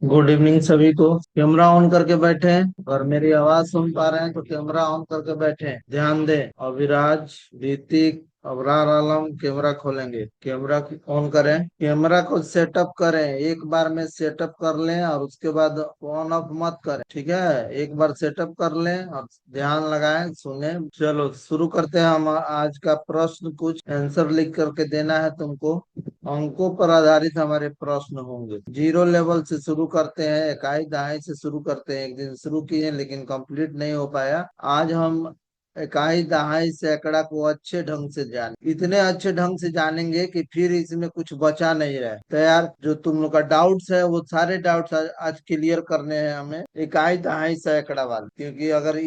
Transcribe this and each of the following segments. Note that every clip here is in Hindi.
गुड इवनिंग सभी को। कैमरा ऑन करके बैठे हैं। अगर मेरी आवाज सुन पा रहे हैं तो कैमरा ऑन करके बैठे हैं। ध्यान दें। अविराज, ऋतिक, अबरार आलम कैमरा खोलेंगे। कैमरा ऑन करें। कैमरा को सेटअप करें। एक बार में सेटअप कर लें और उसके बाद ऑन ऑफ मत करें। ठीक है, एक बार सेटअप कर लें और ध्यान लगाएं, सुने। चलो शुरू करते हैं। हम आज का प्रश्न, कुछ आंसर लिख करके देना है तुमको। अंकों पर आधारित हमारे प्रश्न होंगे। जीरो लेवल से शुरू करते हैं, इकाई दहाई से शुरू करते हैं। एक दिन शुरू किए लेकिन कंप्लीट नहीं हो पाया। आज हम इकाई दहाई सैकड़ा को अच्छे ढंग से जान, इतने अच्छे ढंग से जानेंगे कि फिर इसमें कुछ बचा नहीं रहे। तो यार, जो तुम लोग का डाउट्स है वो सारे डाउट्स आज क्लियर करने हैं हमें, इकाई दहाई सैकड़ा वाले। क्योंकि अगर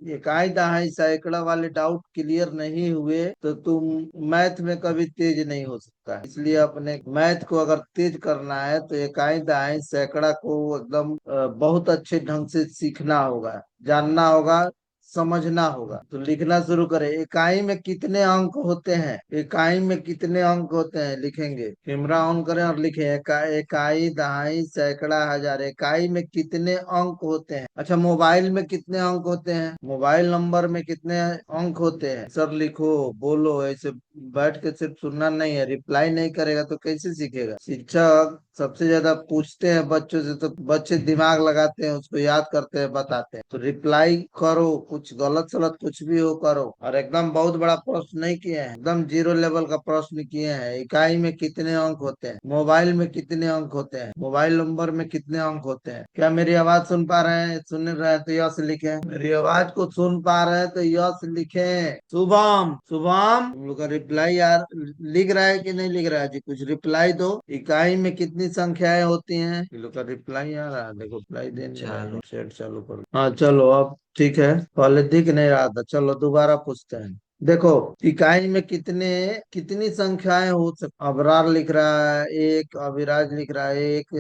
इकाई दहाई सैकड़ा वाले डाउट क्लियर नहीं हुए तो तुम मैथ में कभी तेज नहीं हो सकता है। इसलिए अपने मैथ को अगर तेज करना है तो इकाई दहाई सैकड़ा को एकदम बहुत अच्छे ढंग से सीखना होगा, जानना होगा, समझना होगा। तो लिखना शुरू करें। इकाई में कितने अंक होते हैं? इकाई में कितने अंक होते हैं लिखेंगे। कैमरा ऑन करें और लिखें। इकाई, दहाई, सैकड़ा, हजार। इकाई में कितने अंक होते हैं? अच्छा, मोबाइल में कितने अंक होते हैं? मोबाइल नंबर में कितने अंक होते हैं? सर लिखो, बोलो। ऐसे बैठ के सिर्फ सुनना नहीं है, रिप्लाई नहीं करेगा तो कैसे सीखेगा? शिक्षक सबसे ज्यादा पूछते हैं बच्चों से, तो बच्चे दिमाग लगाते हैं, उसको याद करते हैं, बताते हैं। तो रिप्लाई करो, कुछ गलत सलत कुछ भी हो करो। और एकदम बहुत बड़ा प्रश्न नहीं किए हैं, एकदम जीरो लेवल का प्रश्न किए हैं। इकाई में कितने अंक होते हैं? मोबाइल में कितने अंक होते हैं? मोबाइल नंबर में कितने अंक होते हैं? क्या मेरी आवाज सुन पा रहे हैं? सुन रहे हैं तो यस लिखें। मेरी आवाज को सुन पा रहे हैं तो यस लिखें। शुभम, शुभम तुम लोग का रिप्लाई यार लिख रहा है कि नहीं लिख रहा है जी? कुछ रिप्लाई दो। इकाई में कितनी संख्याएं होती हैं? ये लोग का रिप्लाई आ रहा है, देखो रिप्लाई देने चलो चैट चालू करो। हाँ चलो, अब ठीक है। पहले दिख नहीं रहा था। चलो दोबारा पूछते हैं। देखो, इकाई में कितने कितनी संख्याएं हो सकती? अबरार लिख रहा है एक, अविराज लिख रहा है एक,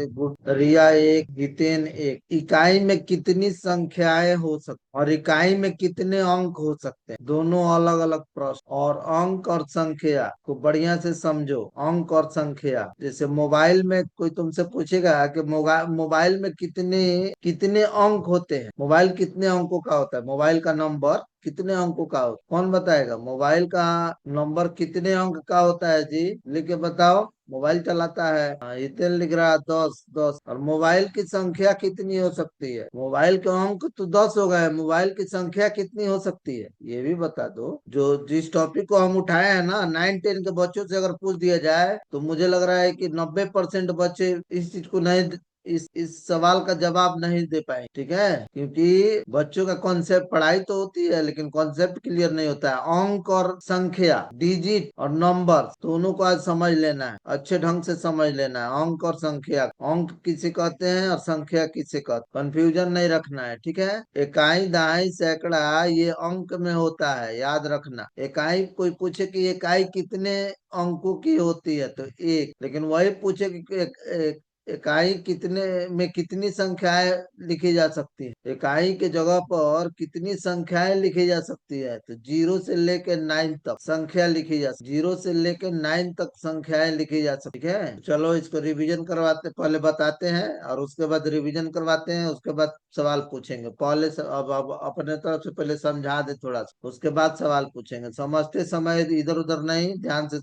रिया एक, हितेन एक। इकाई में कितनी संख्याएं हो सकती और इकाई में कितने अंक हो सकते हैं? दोनों अलग अलग प्रश्न। और अंक और संख्या को बढ़िया से समझो। अंक और संख्या, जैसे मोबाइल में कोई तुमसे पूछेगा कि मोबाइल में कितने कितने अंक होते हैं। मोबाइल कितने अंकों का होता है? मोबाइल का नंबर कितने अंकों का होता है? कौन बताएगा? मोबाइल का नंबर कितने अंक का होता है जी? लिख के बताओ। मोबाइल चलाता है। इतने लिख रहा है 10 10। और मोबाइल की संख्या कितनी हो सकती है? मोबाइल के अंक तो 10 हो गए, मोबाइल की संख्या कितनी हो सकती है ये भी बता दो। जो जिस टॉपिक को हम उठाए हैं ना, 9 10 के बच्चों से अगर पूछ दिया जाए तो मुझे लग रहा है कि 90% बच्चे इस चीज को नहीं, इस सवाल का जवाब नहीं दे पाए। ठीक है, क्योंकि बच्चों का कॉन्सेप्ट, पढ़ाई तो होती है लेकिन कॉन्सेप्ट क्लियर नहीं होता है। अंक और संख्या, डिजिट और नंबर, दोनों को आज समझ लेना है, अच्छे ढंग से समझ लेना है। अंक और संख्या, अंक किसे कहते हैं और संख्या किसे कहते हैं, कंफ्यूजन नहीं रखना है। ठीक है, इकाई दहाई सैकड़ा ये अंक में होता है, याद रखना। इकाई, कोई पूछे कि इकाई कितने अंकों की होती है तो एक, लेकिन वही पूछे कि इकाई कितने में कितनी संख्याएं लिखी जा सकती है, इकाई के जगह पर कितनी संख्याएं लिखी जा सकती है, तो 0 से लेकर 9 तक संख्या लिखी जा सकती, 0 से लेकर 9 तक संख्याएं लिखी जा सकती है। चलो इसको रिवीजन करवाते, पहले बताते हैं और उसके बाद रिवीजन करवाते हैं, उसके बाद सवाल पूछेंगे। पहले अब अपने तरफ से पहले समझा दे थोड़ा सा, उसके बाद सवाल पूछेंगे। समझते समय इधर उधर नहीं, ध्यान से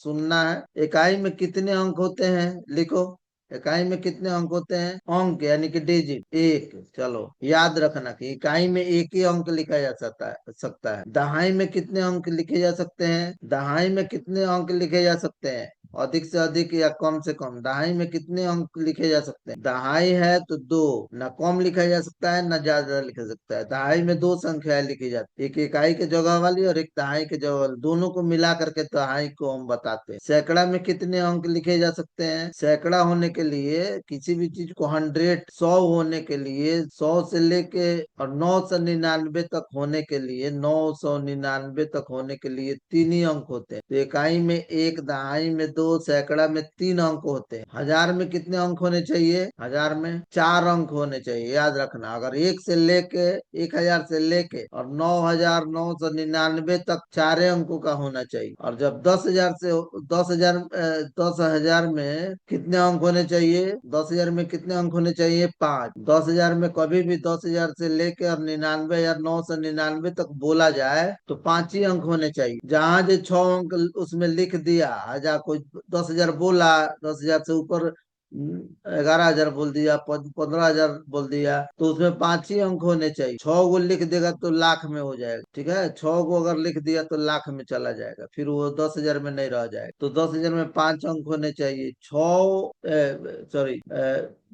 सुनना है। इकाई में कितने अंक होते हैं लिखो। इकाई में कितने अंक होते हैं? अंक यानी कि डिजिट एक। चलो याद रखना कि इकाई में एक ही अंक लिखा जा सकता है। दहाई में कितने अंक लिखे जा सकते हैं? दहाई में कितने अंक लिखे जा सकते हैं? अधिक से अधिक या कम से कम दहाई में कितने अंक लिखे जा सकते हैं? दहाई है तो दो, न कम लिखा जा सकता है न ज्यादा लिखा सकता है। दहाई में दो संख्याएं लिखी जाती है, एक इकाई के जगह वाली और एक दहाई के जगह वाली, दोनों को मिला करके दहाई को हम बताते हैं। सैकड़ा में कितने अंक लिखे जा सकते हैं? सैकड़ा होने के लिए, किसी भी चीज को 100 होने के लिए, 100 से लेके और 999 तक होने के लिए, 999 तक होने के लिए तीन ही अंक होते हैं। तो इकाई में एक, दहाई में तो सैकड़ा में 3 अंक होते हैं। हजार में कितने अंक होने चाहिए? हजार में 4 अंक होने चाहिए, याद रखना। अगर 1000 से लेके और 9999 तक 4 अंकों का होना चाहिए। और जब 10,000 में कितने अंक होने चाहिए? 10,000 में कितने अंक होने चाहिए? 5। 10,000 में कभी भी 10,000 से लेके और 99,999 तक बोला जाए तो 5 ही अंक होने चाहिए। जहां जो 6 अंक उसमें लिख दिया, हजार कोई 10,000 बोला, 10,000 से ऊपर 11,000 बोल दिया, 15,000 बोल दिया, तो उसमें 5 ही अंक होने चाहिए। 6 को लिख देगा तो लाख में हो जाएगा, ठीक है। 6 को अगर लिख दिया तो लाख में चला जाएगा, फिर वो 10,000 में नहीं रह जाएगा। तो 10,000 में 5 अंक होने चाहिए।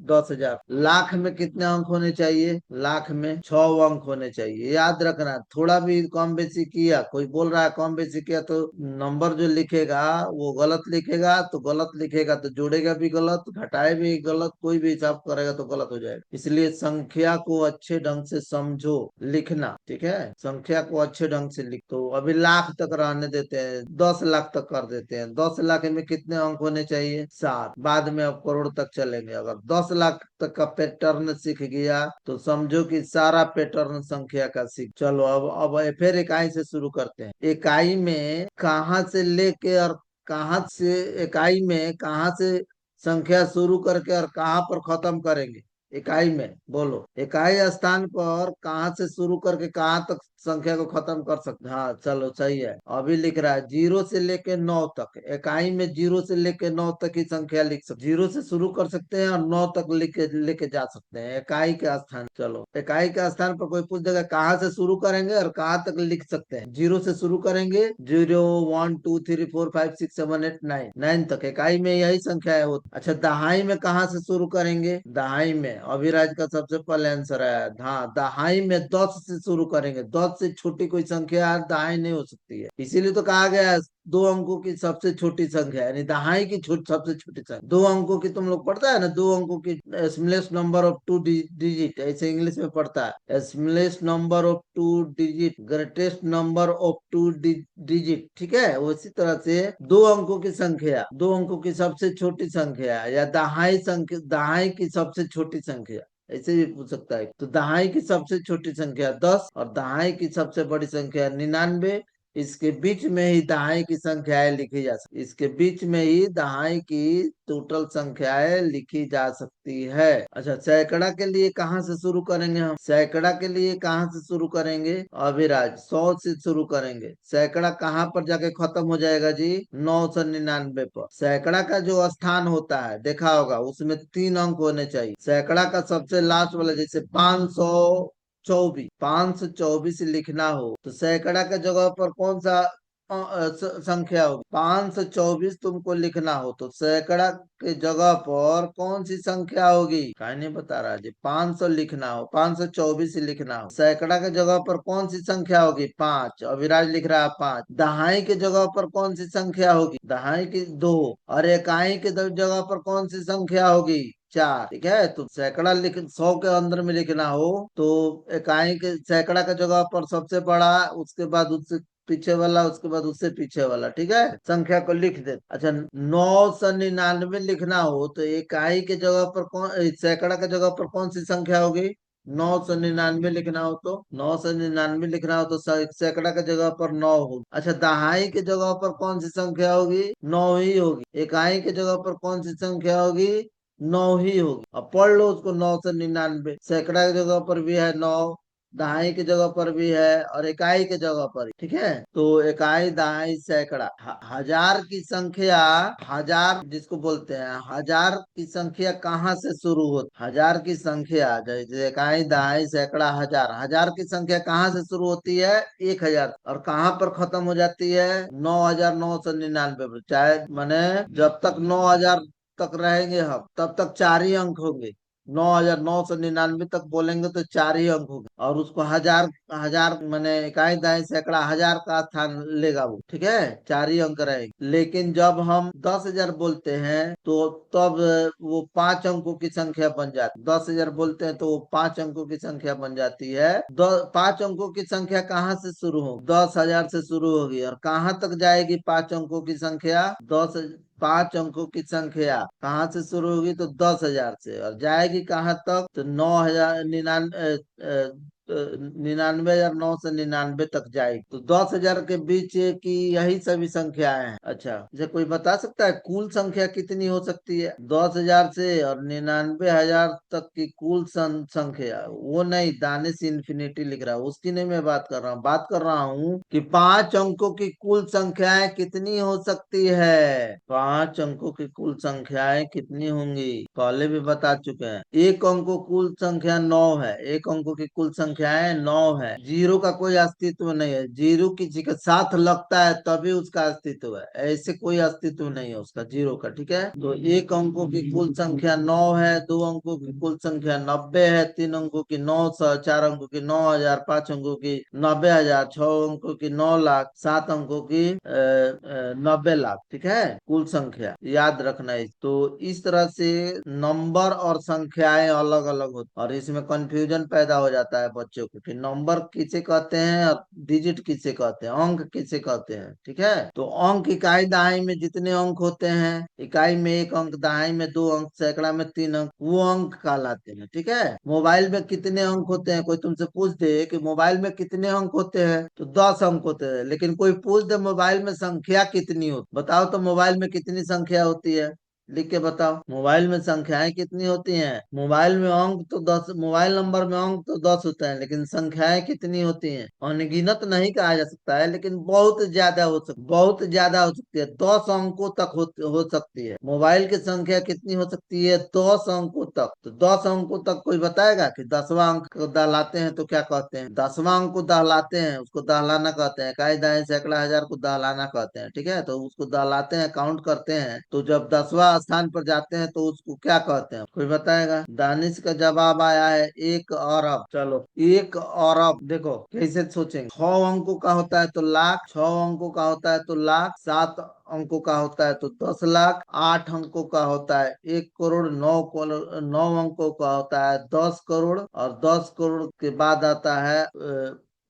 10,000 लाख में कितने अंक होने चाहिए? लाख में 6 अंक होने चाहिए, याद रखना। थोड़ा भी कम बेसी किया, कोई बोल रहा है कम बेसी किया, तो नंबर जो लिखेगा वो गलत लिखेगा, तो गलत लिखेगा तो जोड़ेगा भी गलत, घटाए भी गलत, कोई भी हिसाब करेगा तो गलत हो जाएगा। इसलिए संख्या को अच्छे ढंग से समझो, लिखना, ठीक है। संख्या को अच्छे ढंग से लिख। तो अभी लाख तक रहने देते हैं, 10 लाख तक कर देते हैं। 10 लाख में कितने अंक होने चाहिए? 7। बाद में अब करोड़ तक चलेंगे। अगर 10 लाख तक का पैटर्न सीख गया तो समझो कि सारा पैटर्न संख्या का सीख। चलो अब फिर इकाई से शुरू करते हैं। इकाई में कहाँ से लेके और कहाँ से, इकाई में कहाँ से संख्या शुरू करके और कहाँ पर खत्म करेंगे? इकाई में बोलो, इकाई स्थान पर कहाँ से शुरू करके कहाँ तक संख्या को खत्म कर सकते? हाँ चलो सही है। अभी लिख रहा है 0 से लेके 9 तक। इकाई में 0 से लेके 9 तक की संख्या लिख सकते, 0 से शुरू कर सकते हैं और 9 तक लेके जा सकते हैं इकाई के स्थान। चलो इकाई के स्थान पर कोई पूछ देगा कहाँ से शुरू करेंगे और कहाँ तक लिख सकते हैं? 0 से शुरू करेंगे, 0 1 2 3 4 5 6 7 8 9, 9 तक इकाई में यही संख्या है। अच्छा दहाई में कहाँ से शुरू करेंगे? दहाई में अभिराज का सबसे पहले आंसर है। हाँ दहाई में 10 से शुरू करेंगे। 10 से छोटी कोई संख्या दहाई नहीं हो सकती है, इसीलिए तो कहा गया है 2 अंकों की सबसे छोटी संख्या, यानी दहाई की सबसे छोटी संख्या। 2 अंकों की तुम लोग पढ़ता है ना, 2 अंकों की स्मॉलेस्ट नंबर ऑफ 2 डिजिट, ऐसे इंग्लिश में पढ़ता है। Smallest number of 2 digit, greatest number of 2 digit, ठीक है। उसी तरह से 2 अंकों की संख्या, 2 अंकों की सबसे छोटी संख्या, या दहाई संख्या, दहाई की सबसे छोटी संख्या, ऐसे भी पूछ सकता है। तो दहाई की सबसे छोटी संख्या 10 और दहाई की सबसे बड़ी संख्या 99। इसके बीच में ही दहाई की संख्याएं लिखी जा सकती, इसके बीच में ही दहाई की टोटल संख्याएं लिखी जा सकती है। अच्छा सैकड़ा के लिए कहाँ से शुरू करेंगे हम? सैकड़ा के लिए कहाँ से शुरू करेंगे अभिराज? 100 से शुरू करेंगे। सैकड़ा कहाँ पर जाके खत्म हो जाएगा जी? 999 पर। सैकड़ा का जो स्थान होता है देखा होगा, उसमें 3 अंक होने चाहिए। सैकड़ा का सबसे लास्ट वाला, जैसे 524 लिखना हो तो सैकड़ा के जगह पर कौन सा संख्या होगी? 524 तुमको लिखना हो तो सैकड़ा के जगह पर कौन सी संख्या होगी? कहीं नहीं बता रहा जी। 500 लिखना हो, 524 लिखना हो, सैकड़ा के जगह पर कौन सी संख्या होगी? 5। अविराज लिख रहा है 5। दहाई के जगह पर कौन सी संख्या होगी? दहाई की 2। और इकाई के जगह पर कौन सी संख्या होगी? 4, ठीक है। तो सैकड़ा 100 के अंदर में लिखना हो तो इकाई के सैकड़ा के जगह पर सबसे बड़ा, उसके बाद उससे पीछे वाला, उसके बाद उससे पीछे वाला, ठीक है, संख्या को लिख दे। अच्छा 999 लिखना हो तो इकाई के जगह पर कौन, सैकड़ा के जगह पर कौन सी संख्या होगी? 999 लिखना हो तो 999 लिखना हो तो सैकड़ा के जगह पर 9 होगी। अच्छा दहाई के जगह पर कौन सी संख्या होगी? 9 ही होगी। इकाई के जगह पर कौन सी संख्या होगी? 9 ही होगी। अब पढ़ लो उसको, 999 सैकड़ा की जगह पर भी है 9, दहाई की जगह पर भी है और इकाई की जगह पर, ठीक है। तो इकाई दहाई सैकड़ा, हजार की संख्या, हजार जिसको बोलते हैं, हजार की संख्या कहाँ से शुरू होती? हजार की संख्या जैसे इकाई दहाई सैकड़ा हजार, हजार की संख्या कहाँ से शुरू होती है? 1000। और कहाँ पर खत्म हो जाती है? 9,999 चाहे माने जब तक 9,000 तक रहेंगे हम तब तक 4 ही अंक होंगे। 9,999 तक बोलेंगे तो 4 ही अंक होंगे, और उसको हजार, हजार माने इकाई दहाई सैकड़ा हजार का स्थान लेगा वो, ठीक है। 4 ही अंक रहेंगे। लेकिन जब हम 10,000 बोलते हैं तो तब वो 5 अंकों की संख्या बन जाती है। 10,000 बोलते हैं तो वो 5 अंकों की संख्या बन जाती है। 5 अंकों की संख्या कहाँ से शुरू हो? 10,000 से शुरू होगी और कहाँ तक जाएगी 5 अंकों की संख्या? 10 पांच अंकों की संख्या कहाँ से शुरू होगी, तो 10,000 से, और जाएगी कहाँ तक, तो 9,000, 99,900 से 99 तक जाएगी। तो 10,000 के बीच की यही सभी संख्याएं हैं। अच्छा, मुझे कोई बता सकता है कुल संख्या कितनी हो सकती है? 10,000 से और 99,000 तक की कुल संख्या, वो नहीं, दानिश इन्फिनिटी लिख रहा है, उसकी नहीं मैं बात कर रहा हूँ। बात कर रहा हूँ कि पांच अंकों की कुल संख्याएं कितनी हो सकती है। पांच अंकों की कुल संख्याएं कितनी होंगी, पहले भी बता चुके हैं। एक अंकों कुल संख्या 9 है, एक अंकों की कुल संख्याएं 9 है। जीरो का कोई अस्तित्व नहीं है, जीरो किसी के साथ लगता है तभी उसका अस्तित्व है, ऐसे कोई अस्तित्व नहीं है उसका जीरो का। ठीक है, तो एक अंकों की कुल संख्या 9 है, दो अंकों की कुल संख्या 90 है, तीन अंकों की 900, चार अंकों की 9,000, पांच अंकों की 90,000, छह अंकों की 9 लाख, सात अंकों की 90 लाख। ठीक है, कुल संख्या याद रखना है। तो इस तरह से नंबर और संख्याएं अलग अलग होती, और इसमें कंफ्यूजन पैदा हो जाता है बच्चों को कि नंबर किसे कहते हैं और डिजिट किसे कहते हैं, अंक किसे कहते हैं। ठीक है, तो अंक इकाई दहाई में जितने अंक होते हैं, इकाई में एक अंक, दहाई में दो अंक, सैकड़ा में तीन अंक, वो अंक कहलाते हैं। ठीक है, मोबाइल में कितने अंक होते हैं, कोई तुमसे पूछ दे कि मोबाइल में कितने अंक होते हैं, तो 10 अंक होते हैं। लेकिन कोई पूछ दे मोबाइल में संख्या कितनी होती, बताओ तो मोबाइल में कितनी संख्या होती है, लिख के बताओ। मोबाइल में संख्याएं कितनी होती हैं? मोबाइल में अंक तो 10, मोबाइल नंबर में अंक तो 10 होते हैं, लेकिन संख्याएं कितनी होती हैं? अनगिनत नहीं कहा जा सकता है, लेकिन बहुत ज्यादा हो सकती, बहुत ज्यादा हो सकती है, 10 अंकों तक हो सकती है। मोबाइल की संख्या कितनी हो सकती है? 10 अंकों तक। तो 10 अंकों तक कोई बताएगा कि 10वां अंक को दहलाते हैं तो क्या कहते हैं? 10वां अंक को दहलाते हैं, उसको दहलाना कहते हैं, इकाई दहाई सैकड़ा हजार को दहलाना कहते हैं। ठीक है, तो उसको दहलाते हैं, काउंट करते हैं, तो जब 10वां स्थान पर जाते हैं तो उसको क्या कहते हैं, कोई बताएगा? दानिश का जवाब आया है 1 अरब। चलो, 1 अरब देखो कैसे सोचेंगे। 6 अंकों का होता है तो लाख, 6 अंकों का होता है तो लाख, 7 अंकों का होता है तो 10 लाख, 8 अंकों का होता है 1 करोड़, 9 करोड़, 9 अंकों का होता है 10 करोड़, और 10 करोड़ के बाद आता है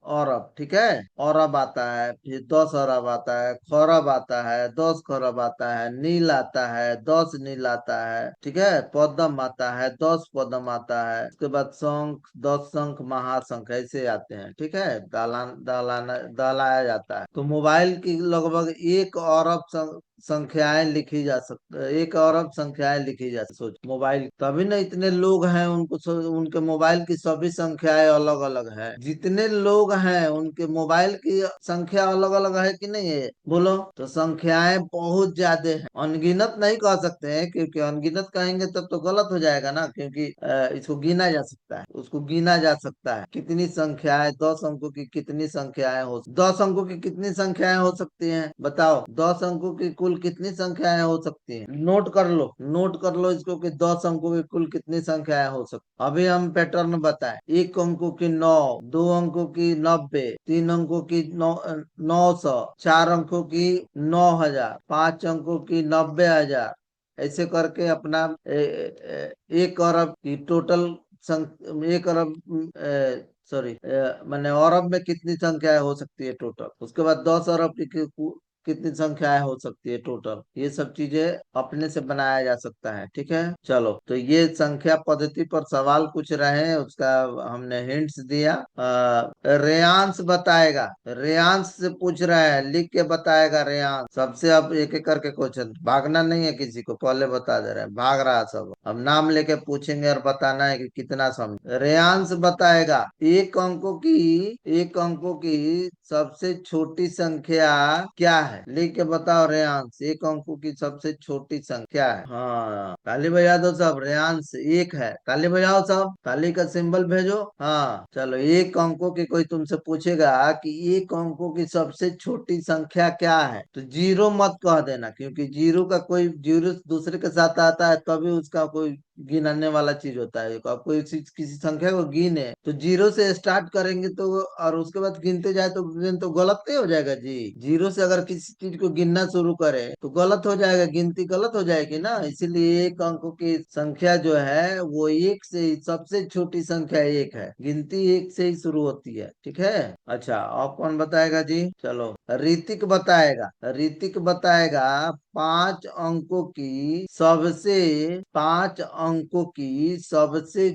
अरब। ठीक है, अरब आता है, फिर 10 अरब आता है, खरब आता है, 10 खरब आता है, नील आता है, 10 नील आता है। ठीक है, पद्म आता है, 10 पद्म आता है, उसके बाद शंख, 10 शंख, महाशंख, ऐसे आते हैं। ठीक है, दहलाया जाता है। तो मोबाइल की लगभग 1 अरब संख्याएं लिखी जा सकती, 1 अरब संख्याएं लिखी जा सकती। सोच, मोबाइल तभी ना इतने लोग हैं, उनके मोबाइल की सभी संख्याएं अलग अलग है। जितने लोग हैं उनके मोबाइल की संख्या अलग अलग है कि नहीं है, बोलो? तो संख्याएं बहुत ज्यादा है, अनगिनत नहीं कह सकते हैं, क्योंकि अनगिनत कहेंगे तब तो गलत हो जाएगा ना, क्योंकि इसको गिना जा सकता है, उसको गिना जा सकता है। कितनी संख्याएं, 10 अंकों की कितनी संख्याएं हो, 10 अंकों की कितनी संख्याएं हो सकती हैं, बताओ? 10 अंकों की कुल कितनी संख्याएं हो सकती हैं? नोट कर लो, नोट कर लो इसको कि 10 अंकों की कुल कितनी संख्याएं हो सकती। अभी हम पैटर्न बताएं। एक अंकों की 9, 2 अंकों की 90, 3 अंकों की 900, 4 अंकों की 9,000, 5 अंकों की 90,000, ऐसे करके अपना 1 अरब की टोटल 1 अरब, सॉरी, मैंने अरब में कितनी संख्याएं हो सकती है टोटल, उसके बाद 10 अरब की कितनी संख्याएं हो सकती है टोटल, ये सब चीजें अपने से बनाया जा सकता है। ठीक है, चलो, तो ये संख्या पद्धति पर सवाल पूछ रहे हैं, उसका हमने हिंट्स दिया। रेयांश बताएगा, रेयांश से पूछ रहा है, लिख के बताएगा रेयांश सबसे। अब एक एक करके क्वेश्चन, भागना नहीं है किसी को, पहले बता दे रहे हैं, भाग रहा सब। अब नाम लेके पूछेंगे और बताना है कि कितना समझ। रेयांश बताएगा एक अंकों की सबसे छोटी संख्या क्या है, लिख के बताओ। रेयांश, एक अंकों की सबसे छोटी संख्या है। हाँ, ताली बजा दो सब, रेयांश एक है, ताली बजाओ सब, ताली का सिंबल भेजो। हाँ, चलो, एक अंकों की कोई तुमसे पूछेगा कि एक अंकों की सबसे छोटी संख्या क्या है, तो जीरो मत कह देना, क्योंकि जीरो का कोई, जीरो दूसरे के साथ आता है तभी उसका कोई गिनाने वाला चीज होता है। आप कोई किसी संख्या को गिने तो जीरो से स्टार्ट करेंगे तो, और उसके बाद गिनते जाए तो गलत नहीं हो जाएगा जी? जीरो से अगर किसी चीज को गिनना शुरू करे तो गलत हो जाएगा, गिनती गलत हो जाएगी ना। इसीलिए एक अंक की संख्या जो है वो एक से ही, सबसे छोटी संख्या एक है, गिनती एक से ही शुरू होती है। ठीक है, अच्छा, आप कौन बताएगा जी? चलो। ऋतिक बताएगा, ऋतिक बताएगा पांच अंकों की सबसे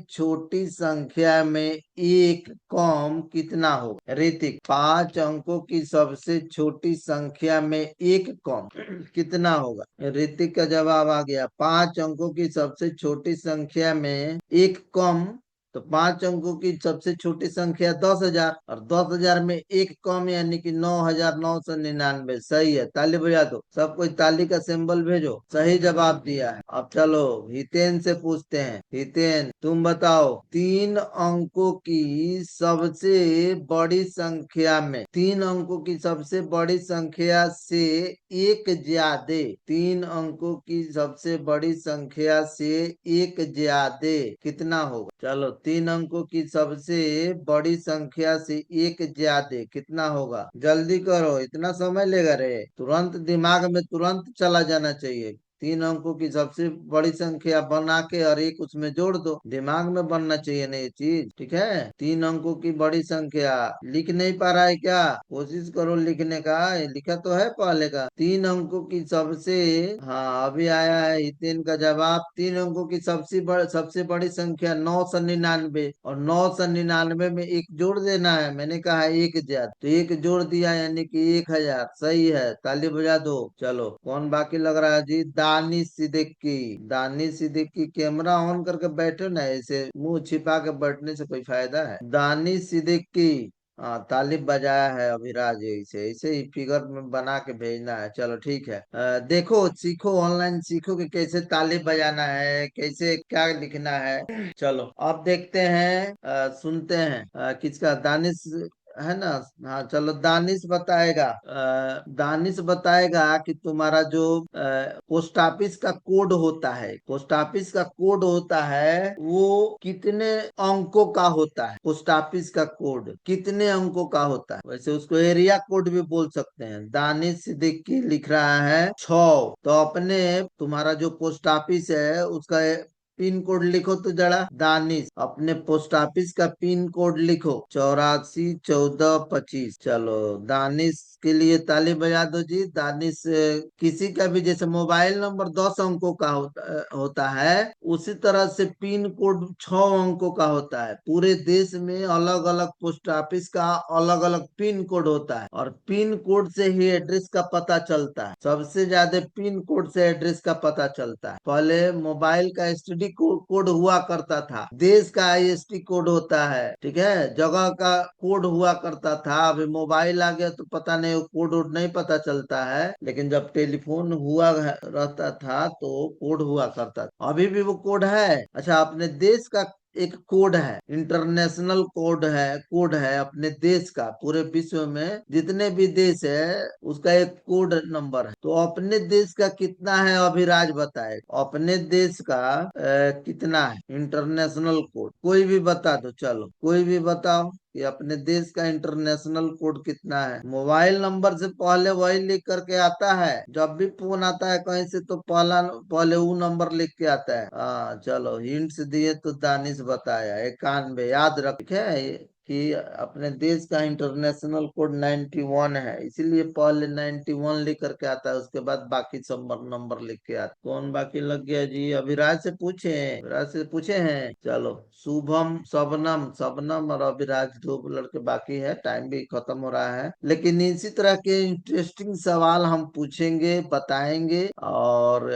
छोटी संख्या में एक कम कितना होगा। ऋतिक, 5 अंकों की सबसे छोटी संख्या में एक कम कितना होगा। ऋतिक का जवाब आ गया, 5 अंकों की सबसे छोटी संख्या में एक कम, तो 5 अंकों की सबसे छोटी संख्या 10,000, और 10,000 में एक कम यानी कि 9,999। सही है, ताली बजा दो, सब कोई ताली का सिंबल भेजो। सही जवाब दिया है। अब चलो हितेन से पूछते हैं। हितेन, तुम बताओ, 3 अंकों की सबसे बड़ी संख्या में, 3 अंकों की सबसे बड़ी संख्या से एक ज्यादा, 3 अंकों की सबसे बड़ी संख्या से एक ज्यादा कितना होगा। चलो, 3 अंकों की सबसे बड़ी संख्या से एक ज्यादा कितना होगा, जल्दी करो, इतना समय लेगा रे, तुरंत दिमाग में तुरंत चला जाना चाहिए। 3 अंकों की सबसे बड़ी संख्या बना के और एक उसमें जोड़ दो, दिमाग में बनना चाहिए ना ये चीज, ठीक है। 3 अंकों की बड़ी संख्या, लिख नहीं पा रहा है क्या, कोशिश करो लिखने का, ये लिखा तो है पहले का। 3 अंकों की सबसे, हाँ अभी आया है हितेन का जवाब, 3 अंकों की सबसे बड़ी संख्या 999, और 999 में एक जोड़ देना है, मैंने कहा एक ज्यादा, तो एक जोड़ दिया यानी कि 1,000। सही है, ताली बजा दो। चलो, कौन बाकी लग रहा है जी, दानिश सिद्दीकी। दानिश सिद्दीकी, कैमरा ऑन करके बैठो ना, ऐसे मुंह छिपा के बैठने से कोई फायदा है। दानिश सिद्दीकी, हाँ तालिब बजाया है अभिराज, ऐसे ऐसे ही फिगर में बना के भेजना है। चलो ठीक है, देखो सीखो, ऑनलाइन सीखो कि कैसे तालिब बजाना है, कैसे क्या लिखना है। चलो अब देखते हैं, सुनते हैं, किसका, दानिश है ना। हाँ चलो, दानिश बताएगा, दानिश बताएगा कि तुम्हारा जो पोस्ट ऑफिस का कोड होता है, पोस्ट ऑफिस का कोड होता है वो कितने अंकों का होता है। पोस्ट ऑफिस का कोड कितने अंकों का होता है, वैसे उसको एरिया कोड भी बोल सकते हैं। दानिश सिद्दीकी लिख रहा है 6, तो अपने तुम्हारा जो पोस्ट ऑफिस है उसका पिन कोड लिखो तो जरा। दानिश, अपने पोस्ट ऑफिस का पिन कोड लिखो, 841425। चलो, दानिश के लिए ताली बजा दो जी। दानिश, किसी का भी जैसे मोबाइल नंबर 10 अंकों का होता है, उसी तरह से पिन कोड 6 अंकों का होता है। पूरे देश में अलग अलग पोस्ट ऑफिस का अलग अलग पिन कोड होता है, और पिन कोड से ही एड्रेस का पता चलता है। सबसे ज्यादा पिन कोड से एड्रेस का पता चलता है। पहले मोबाइल का एसटीडी कोड हुआ करता था, देश का आईएसटी कोड होता है, ठीक है, जगह का कोड हुआ करता था। अभी मोबाइल आ गया तो पता नहीं, वो कोड वोड नहीं पता चलता है, लेकिन जब टेलीफोन रहता था तो कोड हुआ करता था। अभी भी वो कोड है। अच्छा, अपने देश का एक कोड है, इंटरनेशनल कोड है अपने देश का, पूरे विश्व में जितने भी देश है उसका एक कोड नंबर है। तो अपने देश का कितना है, अभिराज बताए, अपने देश का कितना है इंटरनेशनल कोड, कोई भी बता दो, चलो कोई भी बताओ कि अपने देश का इंटरनेशनल कोड कितना है। मोबाइल नंबर से पहले वही लिख करके आता है, जब भी फोन आता है कहीं से तो पहले वो नंबर लिख के आता है। हाँ चलो, हिंट्स दिए तो दानिश बताया, 91 याद रखे कि अपने देश का इंटरनेशनल कोड 91 है, इसीलिए पहले 91 लिख करके आता है, उसके बाद बाकी सब नंबर लिख के आता है। कौन बाकी लग गया जी, अभिराज से पूछे, अभिराज से पूछे हैं। चलो, शुभम, शबनम, शबनम और अभिराज, 2 लड़के बाकी है, टाइम भी खत्म हो रहा है। लेकिन इसी तरह के इंटरेस्टिंग सवाल हम पूछेंगे, बताएंगे, और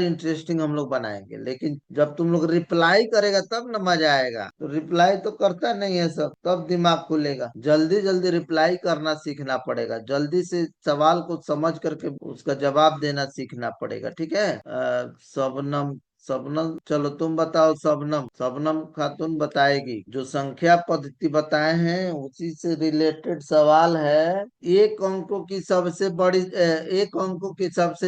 इंटरेस्टिंग हम लोग बनाएंगे। लेकिन जब तुम लोग रिप्लाई करेगा तब ना मजा आएगा, तो रिप्लाई तो करता नहीं है सब, तब दिमाग खुलेगा। जल्दी जल्दी रिप्लाई करना सीखना पड़ेगा, जल्दी से सवाल को समझ करके उसका जवाब देना सीखना पड़ेगा, ठीक है। शबनम, शबनम, चलो तुम बताओ शबनम, शबनम खातून बताएगी। जो संख्या पद्धति बताए हैं उसी से रिलेटेड सवाल है। एक अंकों की सबसे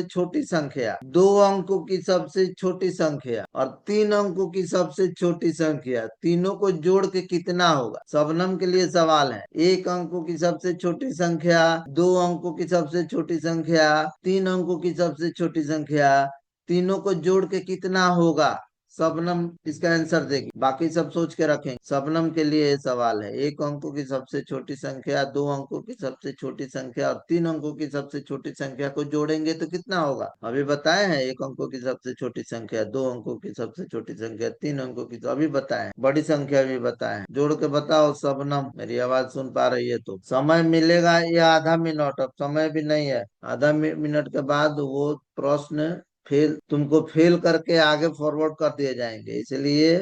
छोटी संख्या, 2 अंकों की सबसे छोटी संख्या और 3 अंकों की सबसे छोटी संख्या, तीनों को जोड़ के कितना होगा। शबनम के लिए सवाल है, 1 अंकों की सबसे छोटी संख्या, 2 अंकों की सबसे छोटी संख्या, 3 अंकों की सबसे छोटी संख्या, तीनों को जोड़ के कितना होगा। शबनम इसका आंसर देगी, बाकी सब सोच के रखेंगे। शबनम के लिए ये सवाल है, एक अंकों की सबसे छोटी संख्या, दो अंकों की सबसे छोटी संख्या और तीन अंकों की सबसे छोटी संख्या को जोड़ेंगे तो कितना होगा? अभी बताए हैं, एक अंकों की सबसे छोटी संख्या, दो अंकों की सबसे छोटी संख्या, तीन अंकों की, तो अभी बताए हैं, बड़ी संख्या भी बताए हैं। जोड़ के बताओ शबनम, मेरी आवाज सुन पा रही है तो। समय मिलेगा या आधा मिनट, अब समय भी नहीं है, आधा मिनट के बाद वो प्रश्न फेल, तुमको फेल करके आगे फॉरवर्ड कर दिए जाएंगे, इसलिए